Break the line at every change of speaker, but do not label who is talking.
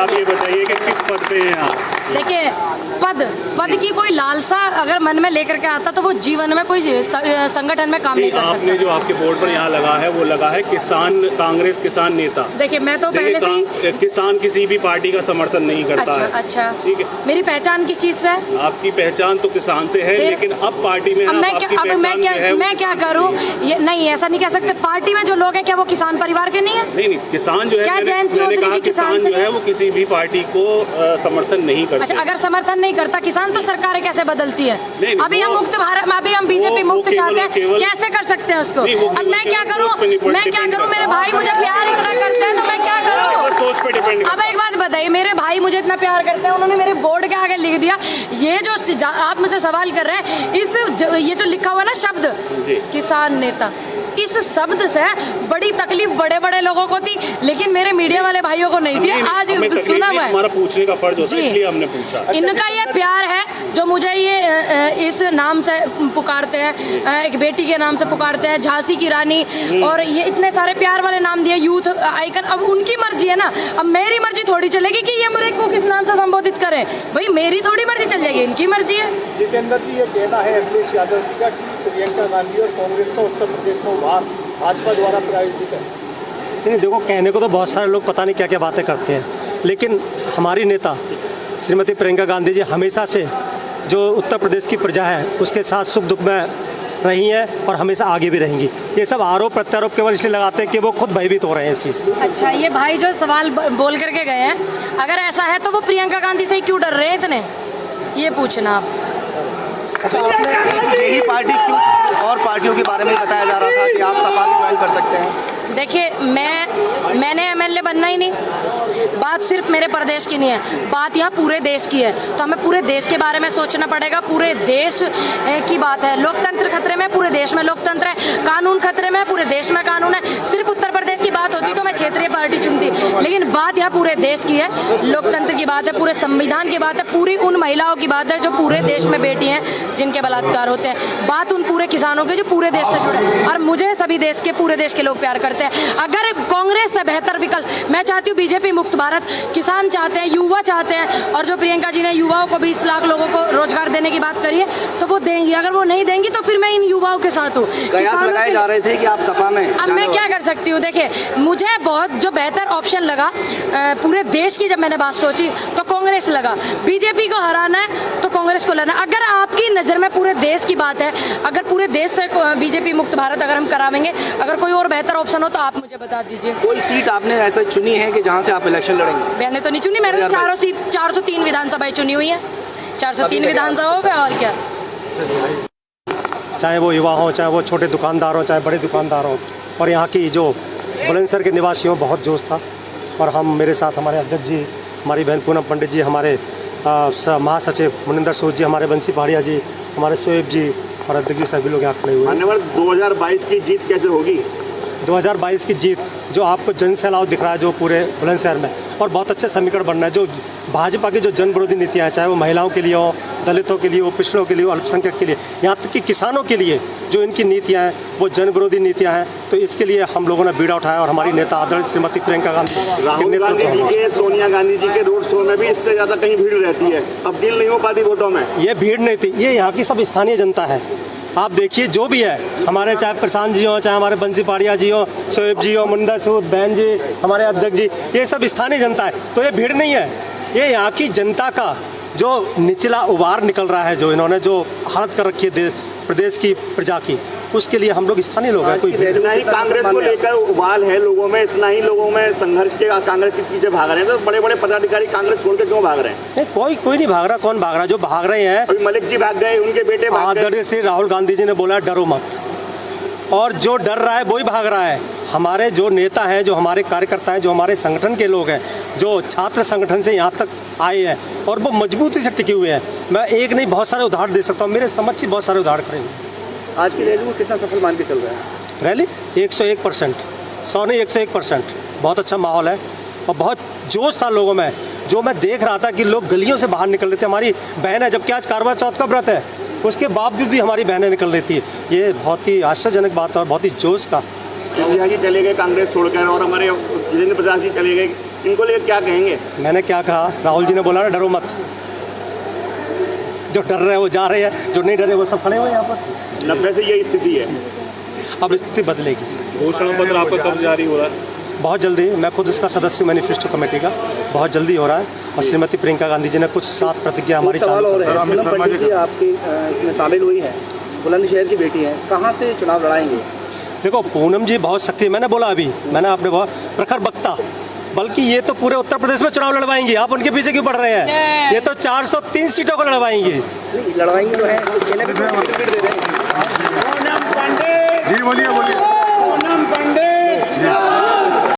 आप ये बताइए कि किस पद पे हैं आप?
देखिए, पद की कोई लालसा अगर मन में लेकर के आता तो वो जीवन में कोई संगठन में काम नहीं कर सकता।
आपने जो आपके बोर्ड पर यहाँ लगा है वो लगा है किसान, कांग्रेस किसान नेता।
देखिए, मैं तो पहले से ही
किसान किसी भी पार्टी का समर्थन नहीं करता है।
अच्छा,
ठीक है।
मेरी पहचान किस चीज से है?
आपकी पहचान तो किसान से है, लेकिन अब पार्टी में
मैं क्या करूँ? ये नहीं, ऐसा नहीं कह सकते। पार्टी में जो लोग हैं क्या वो किसान परिवार के नहीं है?
नहीं, किसान जो है,
क्या जयंत चौधरी जी
किसान जो है वो किसी भी पार्टी को समर्थन नहीं करता।
अच्छा, अगर समर्थन नहीं करता किसान तो सरकारें कैसे बदलती है? अभी हम मुक्त भारत, अभी हम बीजेपी मुक्त चाहते हैं, कैसे कर सकते हैं उसको? अब मैं क्या करूं? मेरे भाई मुझे प्यार इतना करते हैं तो मैं क्या करूं? अब एक बात बताइए, मेरे भाई मुझे इतना प्यार करते हैं, उन्होंने मेरे बोर्ड के आगे लिख दिया, ये जो आप मुझसे सवाल कर रहे हैं, ये जो लिखा हुआ ना शब्द किसान नेता, इस शब्द से बड़ी तकलीफ बड़े बड़े लोगों को थी, लेकिन मेरे मीडिया वाले भाइयों को नहीं थी। आज सुना हुआ है,
हमारा पूछने का फर्ज होता है, इसलिए हमने पूछा।
इनका ये प्यार है जो मुझे ये इस नाम से पुकारते हैं, एक बेटी के नाम से पुकारते हैं, झांसी की रानी, और ये इतने सारे प्यार वाले नाम दिए, यूथ आइकन। अब उनकी मर्जी है ना, अब मेरी मर्जी थोड़ी चलेगी कि ये मेरे को किस नाम से संबोधित करें। भाई मेरी थोड़ी मर्जी चल जाएगी, इनकी मर्जी है।
जितेंद्र जी, ये कहना है अखिलेश यादव जी का कि प्रियंका गांधी और कांग्रेस का उत्तर प्रदेश में उभार भाजपा द्वारा प्रायोजित है।
नहीं, देखो, कहने को तो बहुत सारे लोग पता नहीं क्या क्या बातें करते हैं, लेकिन हमारी नेता श्रीमती प्रियंका गांधी जी हमेशा से जो उत्तर प्रदेश की प्रजा है उसके साथ सुख दुख में रही हैं और हमेशा आगे भी रहेंगी। ये सब आरोप प्रत्यारोप केवल इसलिए लगाते हैं कि वो खुद भयभीत हो रहे हैं इस चीज़ से।
अच्छा, ये भाई जो सवाल बोल करके गए हैं, अगर ऐसा है तो वो प्रियंका गांधी से ही क्यों डर रहे हैं इतने, ये पूछना आप।
अच्छा, आपने यही पार्टी क्यों और पार्टियों के बारे में बताया जा रहा था कि आप सपा भी ज्वाइन कर सकते हैं?
देखिए, मैंने एमएलए बनना ही नहीं, बात सिर्फ मेरे प्रदेश की नहीं है, बात यहाँ पूरे देश की है, तो हमें पूरे देश के बारे में सोचना पड़ेगा। पूरे देश की बात है, लोकतंत्र खतरे में, पूरे देश में लोकतंत्र है, कानून खतरे में, पूरे देश में कानून है। सिर्फ उत्तर प्रदेश की बात होती तो मैं क्षेत्रीय पार्टी चुनती, लेकिन बात यहाँ पूरे देश की है, लोकतंत्र की बात है, पूरे संविधान की बात है, पूरी उन महिलाओं की बात है जो पूरे देश में बेटी हैं जिनके बलात्कार होते हैं, बात उन पूरे किसानों की जो पूरे देश से जुड़े, और मुझे सभी देश के, पूरे देश के लोग प्यार करते हैं। अगर कांग्रेस से बेहतर विकल्प, मैं चाहती हूँ बीजेपी मुक्त भारत, किसान चाहते हैं, युवा चाहते हैं, और जो प्रियंका जी ने युवाओं को 20 लाख लोगों को रोजगार देने की बात करी है तो वो देंगी। अगर वो नहीं देंगी तो फिर मैं इन युवाओं के साथ हूँ।
कयास लगाए जा रहे थे कि आप सपा में,
अब मैं क्या कर सकती हूँ? देखिए, मुझे बहुत जो बेहतर ऑप्शन लगा पूरे देश की, जब मैंने बात सोची तो कांग्रेस लगा। बीजेपी को हराना है तो कांग्रेस को लाना। अगर आपकी नज़र में पूरे देश की बात है, अगर पूरे देश से बीजेपी मुक्त भारत अगर हम करावेंगे, अगर कोई और बेहतर ऑप्शन हो तो आप मुझे बता दीजिए।
कोई सीट आपने ऐसा चुनी है कि जहां से आप इलेक्शन लड़ेंगे?
मैंने तो नहीं चुनी, मैंने 403 विधानसभाएं चुनी हुई है, 403 विधानसभाओं पे, और क्या।
चाहे वो युवा हों, चाहे वो छोटे दुकानदार हों, चाहे बड़े दुकानदार हों, और यहाँ की जो बुलंदशहर के निवासियों बहुत जोश था। और हम, मेरे साथ हमारे अध्यक्ष जी, हमारी बहन पूनम पंडित जी, हमारे महासचिव मुनिंदर सूद जी, हमारे बंसी पहाड़िया जी, हमारे शोएब जी और अध्यक्ष जी, सभी लोग यहाँ खड़े हुए हैं।
2022 की जीत कैसे होगी?
2022 की जीत जो आपको जन सैलाब दिख रहा है जो पूरे बुलंदशहर में, और बहुत अच्छे समीकरण बन रहा है। जो भाजपा की जो जन विरोधी नीतियाँ हैं, चाहे वो महिलाओं के लिए हो, दलितों के लिए हो, पिछड़ों के लिए हो, अल्पसंख्यक के लिए, यहाँ तक कि किसानों के लिए जो इनकी नीतियाँ हैं वो जन विरोधी नीतियाँ हैं, तो इसके लिए हम लोगों ने बीड़ा उठाया और हमारी नेता आदरणीय श्रीमती प्रियंका गांधी
राहुल गांधी जी के, सोनिया गांधी जी के रोड शो में भी इससे ज़्यादा कहीं भीड़ रहती है, अब डील नहीं हो पाती वोटों में।
ये भीड़ नहीं थी, ये यहाँ की सब स्थानीय जनता है। आप देखिए, जो भी है, हमारे चाहे प्रशांत जी हो, चाहे हमारे बंसी पहाड़िया जी हो, शोएब जी हो, मुनिंदर सूद, बहन जी, हमारे अध्यक्ष जी, ये सब स्थानीय जनता है। तो ये भीड़ नहीं है, ये यहाँ की जनता का जो निचला उबार निकल रहा है, जो इन्होंने जो हालत कर रखी है प्रदेश की प्रजा की, उसके लिए हम लोग स्थानीय लोग हैं। कोई
इतना ही कांग्रेस को लेकर उबाल है लोगों में, इतना ही लोगों में संघर्ष के कांग्रेस के पीछे भाग रहे हैं, तो बड़े बड़े पदाधिकारी कांग्रेस छोड़ के क्यों भाग रहे हैं?
कोई नहीं भाग रहा। कौन भाग रहा है? जो भाग रहे हैं,
अभी मलिक जी भाग गए, उनके बेटे भाग गए।
आदरणीय श्री राहुल गांधी जी ने बोला डरो मत, और जो डर रहा है वही भाग रहा है। हमारे जो नेता हैं, जो हमारे कार्यकर्ता हैं, जो हमारे संगठन के लोग हैं, जो छात्र संगठन से यहाँ तक आए हैं और वो मजबूती से टिके हुए हैं, मैं एक नहीं बहुत सारे उदाहरण दे सकता हूँ, मेरे समझ से बहुत सारे उदाहरण खड़े हैं।
आज की रैली को कितना सफल मान के चल रहा है?
रैली 101%, 100 नहीं 101%, बहुत अच्छा माहौल है और बहुत जोश था लोगों में। जो मैं देख रहा था कि लोग गलियों से बाहर निकल रहे थे। हमारी बहन है, जबकि आज करवा चौथ का व्रत है, उसके बावजूद भी हमारी बहनें निकल रही थी। ये बहुत ही आश्चर्यजनक बात है और बहुत ही जोश का।
जी चले गए कांग्रेस छोड़कर, और हमारे जितेंद्र प्रसाद जी चले गए इनको लेकर क्या कहेंगे?
मैंने क्या कहा, राहुल जी ने बोला ना डरो मत, जो डर रहे हैं वो जा रहे हैं, जो नहीं डरे वो सब खड़े हुए हैं यहाँ पर।
90 से यही स्थिति है।
अब स्थिति बदलेगी।
घोषणा पत्र आपका कब जारी हो रहा है?
बहुत जल्दी, मैं खुद इसका सदस्य हूँ मैनिफेस्टो कमेटी का, बहुत जल्दी हो रहा है। और श्रीमती प्रियंका गांधी जी ने कुछ 7 प्रतिज्ञा हमारी
सवाल और
चालू
है, पूनम पंडित जी आपकी इसमें शामिल हुई है, बुलंदशहर की बेटी हैं, कहाँ से चुनाव लड़ाएंगे?
देखो पूनम जी बहुत सक्रिय, मैंने बोला अभी, मैंने आपने बहुत प्रखर वक्ता, बल्कि ये तो पूरे उत्तर प्रदेश में चुनाव लड़वाएंगी। आप उनके पीछे क्यों पड़ रहे हैं? ये तो 403 सीटों को लड़वाएंगी।
नहीं, लड़वाएंगे तो है, कहने पे टिकट दे दें।
पूनम पंडित जी, बोलिए। पूनम पंडित